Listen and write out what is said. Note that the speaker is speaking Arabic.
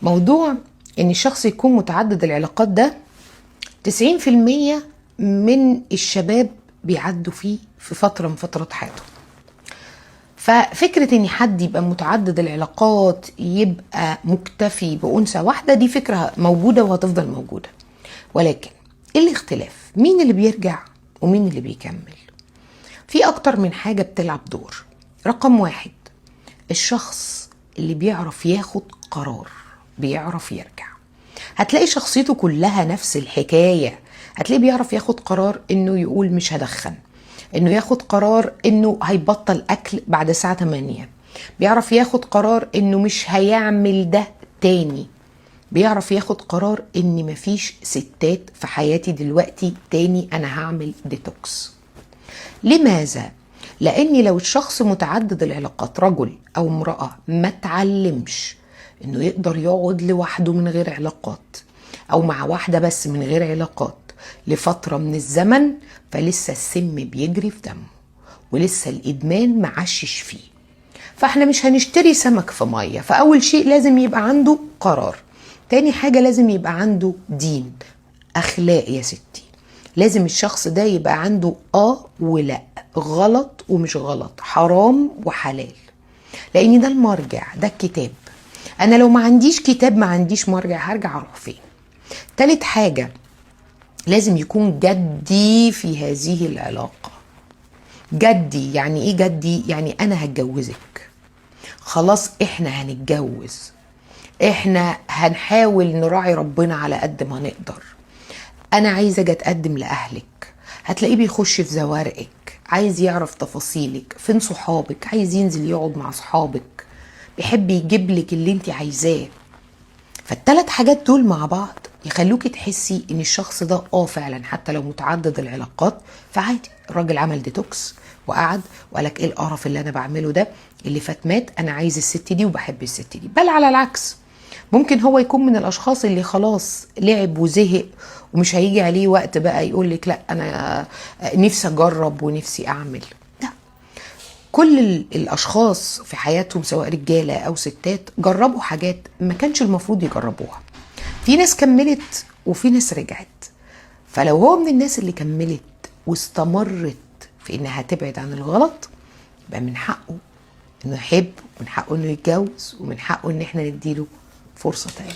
موضوع ان الشخص يكون متعدد العلاقات ده 90% من الشباب بيعدوا فيه في فترة من فترات حياتهم. ففكرة ان حد يبقى متعدد العلاقات يبقى مكتفي بأنثى واحدة دي فكرة موجودة وهتفضل موجودة، ولكن الاختلاف مين اللي بيرجع ومين اللي بيكمل. في اكتر من حاجة بتلعب دور. رقم 1 الشخص اللي بيعرف ياخد قرار، بيعرف يرجع. هتلاقي شخصيته كلها نفس الحكاية. هتلاقي بيعرف ياخد قرار انه يقول مش هدخن، انه ياخد قرار انه هيبطل اكل بعد الساعة 8، بيعرف ياخد قرار انه مش هيعمل ده تاني، بيعرف ياخد قرار ان مفيش ستات في حياتي دلوقتي تاني، انا هعمل ديتوكس. لماذا؟ لاني لو الشخص متعدد العلاقات رجل او امرأة ما تعلمش انه يقدر يقعد لوحده من غير علاقات او مع واحدة بس من غير علاقات لفترة من الزمن، فلسه السم بيجري في دمه ولسه الادمان معشش فيه. فاحنا مش هنشتري سمك في مية. فاول شيء لازم يبقى عنده قرار. تاني حاجة لازم يبقى عنده دين، اخلاق يا ستي. لازم الشخص ده يبقى عنده ولا، غلط ومش غلط، حرام وحلال، لان ده المرجع، ده الكتاب. انا لو ما عنديش كتاب ما عنديش مرجع، هرجع اروح فين؟ تالت حاجة لازم يكون جدي في هذه العلاقة. جدي يعني ايه جدي؟ يعني انا هتجوزك، خلاص احنا هنتجوز، احنا هنحاول نراعي ربنا على قد ما نقدر، انا عايزة اجي اتقدم لاهلك. هتلاقيه بيخش في زوارقك، عايز يعرف تفاصيلك، فين صحابك، عايز ينزل يقعد مع صحابك، بيحب يجيب لك اللي انت عايزاه. فالثلاث حاجات دول مع بعض يخلوكي تحسي ان الشخص ده فعلا حتى لو متعدد العلاقات فعادي. الراجل عمل ديتوكس وقعد وقالك ايه القرف اللي انا بعمله ده، اللي فات مات، انا عايز الست دي وبحب الست دي. بل على العكس، ممكن هو يكون من الاشخاص اللي خلاص لعب وزهق ومش هيجي عليه وقت بقى يقولك لا انا نفسي اجرب ونفسي اعمل. لا، كل الاشخاص في حياتهم سواء رجالة او ستات جربوا حاجات ما كانش المفروض يجربوها. في ناس كملت وفي ناس رجعت. فلو هو من الناس اللي كملت واستمرت في انها تبعد عن الغلط، يبقى من حقه انه يحب، ومن حقه انه يتجوز، ومن حقه ان احنا نديله فرصة تانية.